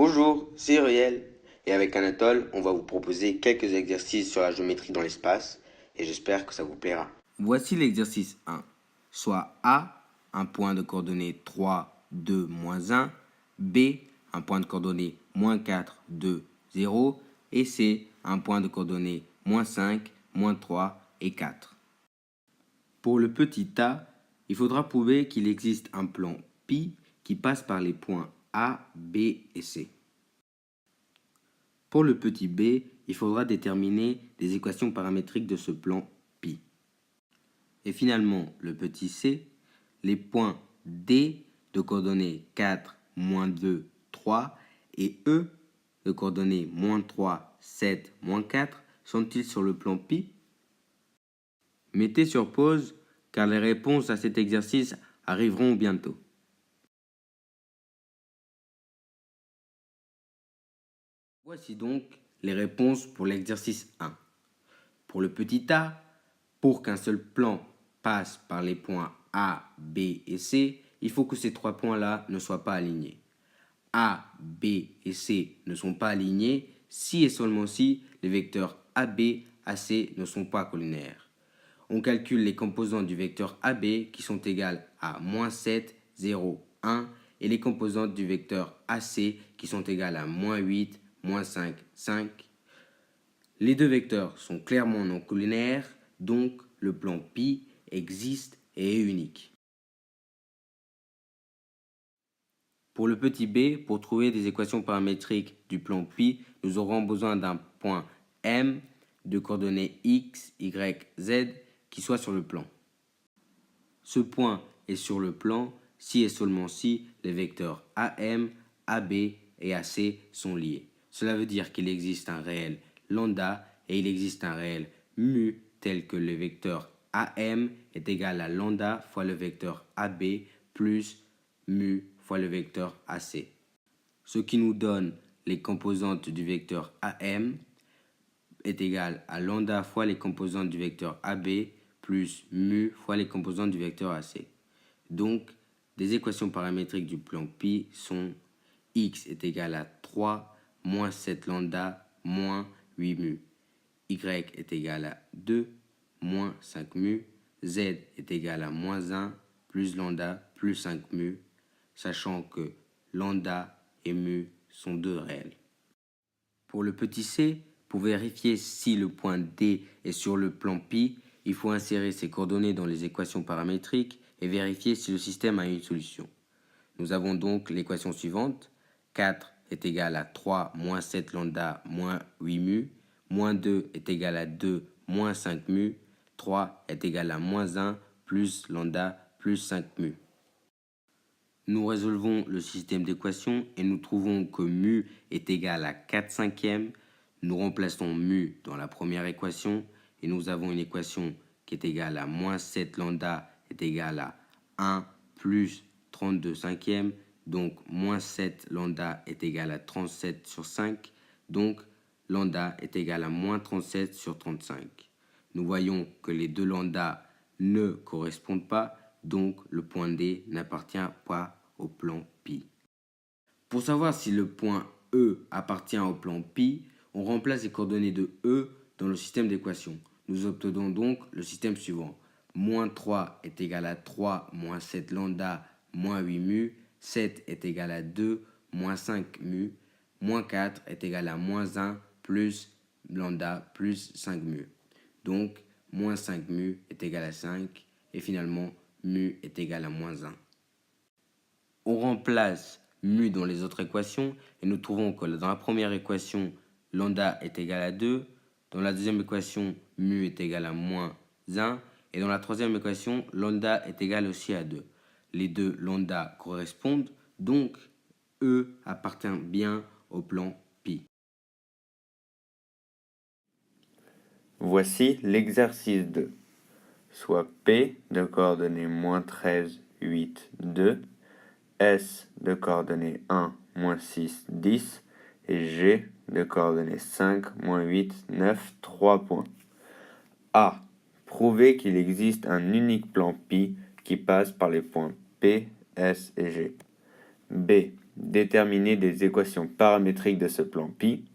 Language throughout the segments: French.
Bonjour, c'est Uriel. Et avec Anatole, on va vous proposer quelques exercices sur la géométrie dans l'espace et j'espère que ça vous plaira. Voici l'exercice 1. Soit A, un point de coordonnées 3, 2, moins 1, B, un point de coordonnées moins 4, 2, 0, et C, un point de coordonnées moins 5, moins 3 et 4. Pour le petit a, il faudra prouver qu'il existe un plan pi qui passe par les points A, B et C. Pour le petit b, il faudra déterminer les équations paramétriques de ce plan pi. Et finalement, le petit c, les points D de coordonnées 4, moins 2, 3 et E de coordonnées moins 3, 7, moins 4 sont-ils sur le plan pi? Mettez sur pause car les réponses à cet exercice arriveront bientôt. Voici donc les réponses pour l'exercice 1. Pour le petit a, pour qu'un seul plan passe par les points A, B et C, il faut que ces trois points-là ne soient pas alignés. A, B et C ne sont pas alignés si et seulement si les vecteurs AB, AC ne sont pas collinaires. On calcule les composantes du vecteur AB qui sont égales à moins 7, 0, 1 et les composantes du vecteur AC qui sont égales à moins 8, moins 5, 5. Les deux vecteurs sont clairement non collinaires, donc le plan pi existe et est unique. Pour le petit b, pour trouver des équations paramétriques du plan pi, nous aurons besoin d'un point M de coordonnées x, y, z qui soit sur le plan. Ce point est sur le plan si et seulement si les vecteurs AM, AB et AC sont liés. Cela veut dire qu'il existe un réel lambda et il existe un réel mu tel que le vecteur AM est égal à lambda fois le vecteur AB plus mu fois le vecteur AC. Ce qui nous donne les composantes du vecteur AM est égal à lambda fois les composantes du vecteur AB plus mu fois les composantes du vecteur AC. Donc, des équations paramétriques du plan pi sont x est égal à 3 moins 7 lambda moins 8 mu. Y est égal à 2 moins 5 mu. Z est égal à moins 1 plus lambda plus 5 mu, sachant que lambda et mu sont deux réels. Pour le petit c, pour vérifier si le point D est sur le plan pi, il faut insérer ses coordonnées dans les équations paramétriques et vérifier si le système a une solution. Nous avons donc l'équation suivante. 4 est égal à 3 moins 7 lambda moins 8 mu. Moins 2 est égal à 2 moins 5 mu. 3 est égal à moins 1 plus lambda plus 5 mu. Nous résolvons le système d'équations et nous trouvons que mu est égal à 4 cinquièmes. Nous remplaçons mu dans la première équation et nous avons une équation qui est égale à moins 7 lambda est égal à 1 plus 32 cinquièmes. Donc moins 7 lambda est égal à 37 sur 5. Donc lambda est égal à moins 37 sur 35. Nous voyons que les deux lambda ne correspondent pas, donc le point D n'appartient pas au plan pi. Pour savoir si le point E appartient au plan pi, on remplace les coordonnées de E dans le système d'équations. Nous obtenons donc le système suivant. Moins 3 est égal à 3 moins 7 lambda moins 8 mu. 7 est égal à 2 moins 5 mu. Moins 4 est égal à moins 1 plus lambda plus 5 mu. Donc, moins 5 mu est égal à 5 et finalement, mu est égal à moins 1. On remplace mu dans les autres équations et nous trouvons que dans la première équation, lambda est égal à 2. Dans la deuxième équation, mu est égal à moins 1. Et dans la troisième équation, lambda est égal aussi à 2. Les deux lambda correspondent, donc E appartient bien au plan pi. Voici l'exercice 2. Soit P de coordonnées moins 13, 8, 2, S de coordonnées 1, moins 6, 10 et G de coordonnées 5, moins 8, 9, 3 points. A. Prouver qu'il existe un unique plan pi qui passe par les points P, S et G. B. déterminer des équations paramétriques de ce plan pi.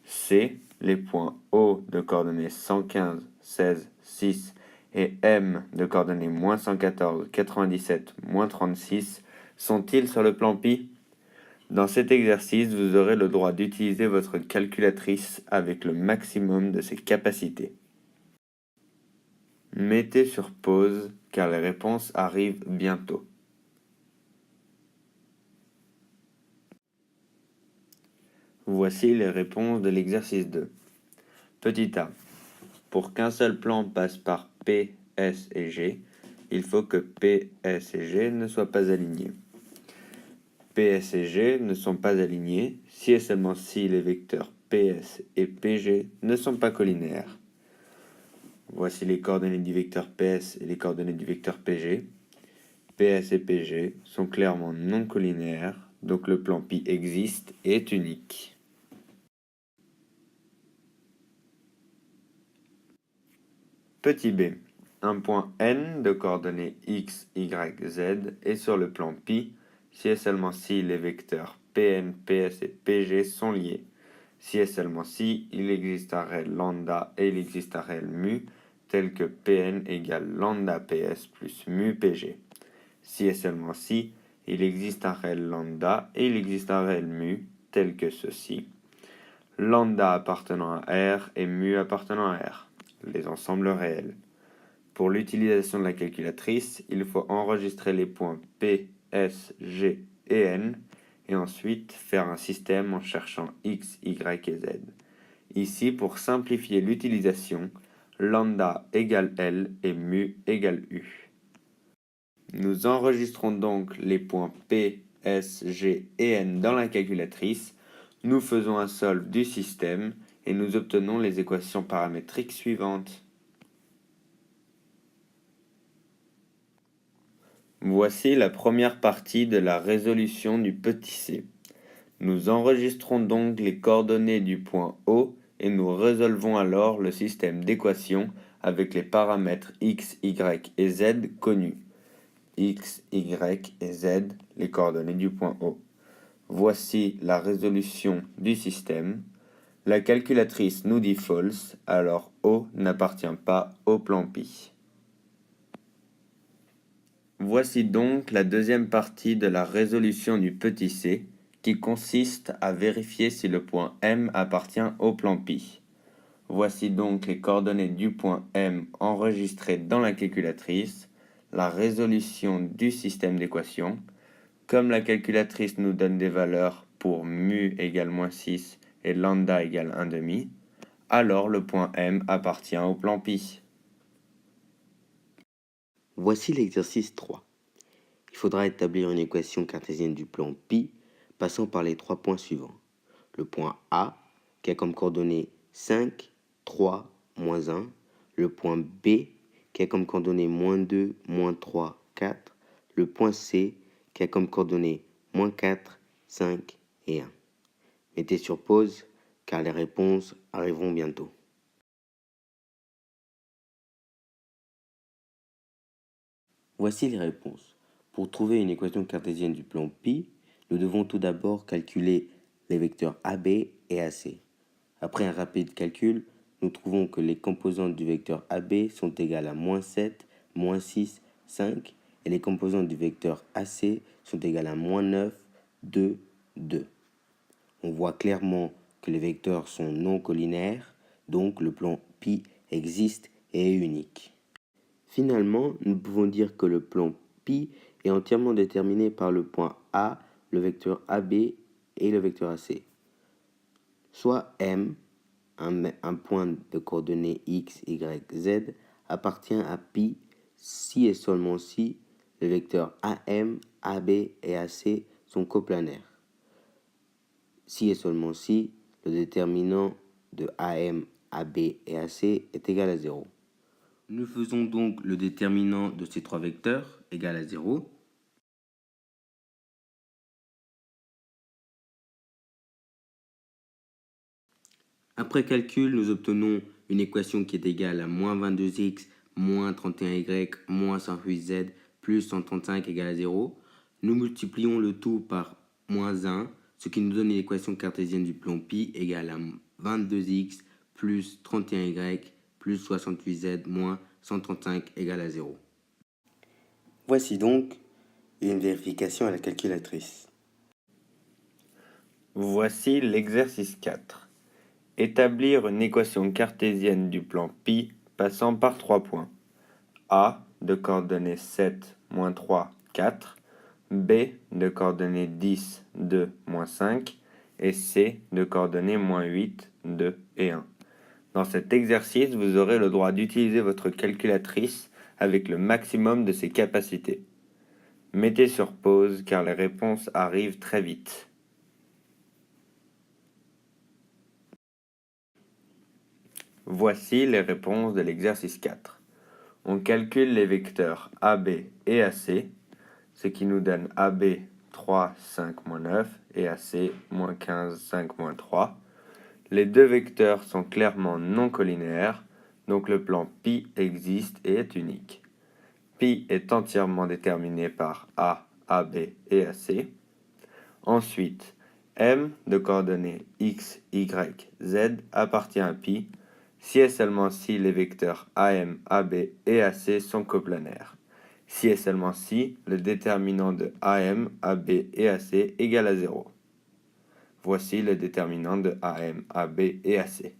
C, les points O de coordonnées 115, 16, 6 et M de coordonnées moins 114, 97, moins 36 sont-ils sur le plan pi? Dans cet exercice, vous aurez le droit d'utiliser votre calculatrice avec le maximum de ses capacités. Mettez sur pause car les réponses arrivent bientôt. Voici les réponses de l'exercice 2. Petit a. Pour qu'un seul plan passe par P, S et G, il faut que P, S et G ne soient pas alignés. P, S et G ne sont pas alignés si et seulement si les vecteurs PS et PG ne sont pas collinaires. Voici les coordonnées du vecteur PS et les coordonnées du vecteur PG. PS et PG sont clairement non collinaires, donc le plan pi existe et est unique. Petit b. Un point N de coordonnées x, y, z est sur le plan pi si et seulement si les vecteurs Pn, Ps et Pg sont liés. Si et seulement si il existe un réel lambda et il existe un réel mu, tel que Pn égale lambda Ps plus mu Pg. Si et seulement si il existe un réel lambda et il existe un réel mu, tel que ceci. Lambda appartenant à R et mu appartenant à R, les ensembles réels. Pour l'utilisation de la calculatrice, il faut enregistrer les points P, S, G et N et ensuite faire un système en cherchant X, Y et Z. Ici, pour simplifier l'utilisation, lambda égale L et mu égale U. Nous enregistrons donc les points P, S, G et N dans la calculatrice, nous faisons un solve du système et nous obtenons les équations paramétriques suivantes. Voici la première partie de la résolution du petit c. Nous enregistrons donc les coordonnées du point O et nous résolvons alors le système d'équations avec les paramètres x, y et z connus. X, y et z, les coordonnées du point O. Voici la résolution du système. La calculatrice nous dit false, alors O n'appartient pas au plan pi. Voici donc la deuxième partie de la résolution du petit c, qui consiste à vérifier si le point M appartient au plan pi. Voici donc les coordonnées du point M enregistrées dans la calculatrice, la résolution du système d'équations. Comme la calculatrice nous donne des valeurs pour mu égale moins 6 et lambda égale 1,5, alors le point M appartient au plan pi. Voici l'exercice 3. Il faudra établir une équation cartésienne du plan pi passant par les 3 points suivants. Le point A, qui a comme coordonnées 5, 3, moins 1. Le point B, qui a comme coordonnées moins 2, moins 3, 4. Le point C, qui a comme coordonnées moins 4, 5 et 1. Mettez sur pause, car les réponses arriveront bientôt. Voici les réponses. Pour trouver une équation cartésienne du plan pi, nous devons tout d'abord calculer les vecteurs AB et AC. Après un rapide calcul, nous trouvons que les composantes du vecteur AB sont égales à moins 7, moins 6, 5, et les composantes du vecteur AC sont égales à moins 9, 2, 2. On voit clairement que les vecteurs sont non collinaires, donc le plan pi existe et est unique. Finalement, nous pouvons dire que le plan pi est entièrement déterminé par le point A, le vecteur AB et le vecteur AC. Soit M, un point de coordonnées x, y, z, appartient à pi si et seulement si les vecteurs AM, AB et AC sont coplanaires. Si et seulement si le déterminant de AM, AB et AC est égal à 0. Nous faisons donc le déterminant de ces 3 vecteurs égal à 0. Après calcul, nous obtenons une équation qui est égale à moins 22x, moins 31y, moins 108z, plus 135 égale à 0. Nous multiplions le tout par moins 1, ce qui nous donne une équation cartésienne du plan pi égale à 22x plus 31y plus 68z moins 135 égale à 0. Voici donc une vérification à la calculatrice. Voici l'exercice 4. Établir une équation cartésienne du plan pi passant par 3 points. A de coordonnées 7, moins 3, 4. B de coordonnées 10, 2, moins 5. Et C de coordonnées moins 8, 2 et 1. Dans cet exercice, vous aurez le droit d'utiliser votre calculatrice avec le maximum de ses capacités. Mettez sur pause car les réponses arrivent très vite. Voici les réponses de l'exercice 4. On calcule les vecteurs AB et AC, ce qui nous donne AB 3, 5, moins 9 et AC moins 15, 5, moins 3. Les deux vecteurs sont clairement non collinaires, donc le plan pi existe et est unique. Pi est entièrement déterminé par A, AB et AC. Ensuite, M de coordonnées x, y, z appartient à pi, si et seulement si les vecteurs AM, AB et AC sont coplanaires. Si et seulement si le déterminant de AM, AB et AC égale à 0. Voici le déterminant de AM, AB et AC.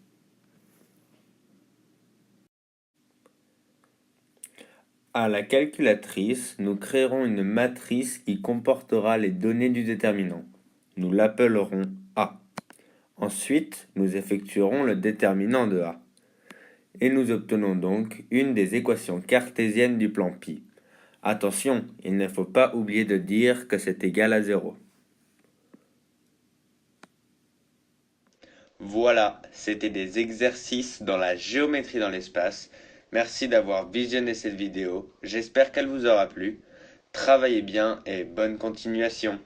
À la calculatrice, nous créerons une matrice qui comportera les données du déterminant. Nous l'appellerons A. Ensuite, nous effectuerons le déterminant de A. Et nous obtenons donc une des équations cartésiennes du plan pi. Attention, il ne faut pas oublier de dire que c'est égal à 0. Voilà, c'était des exercices dans la géométrie dans l'espace. Merci d'avoir visionné cette vidéo, j'espère qu'elle vous aura plu. Travaillez bien et bonne continuation.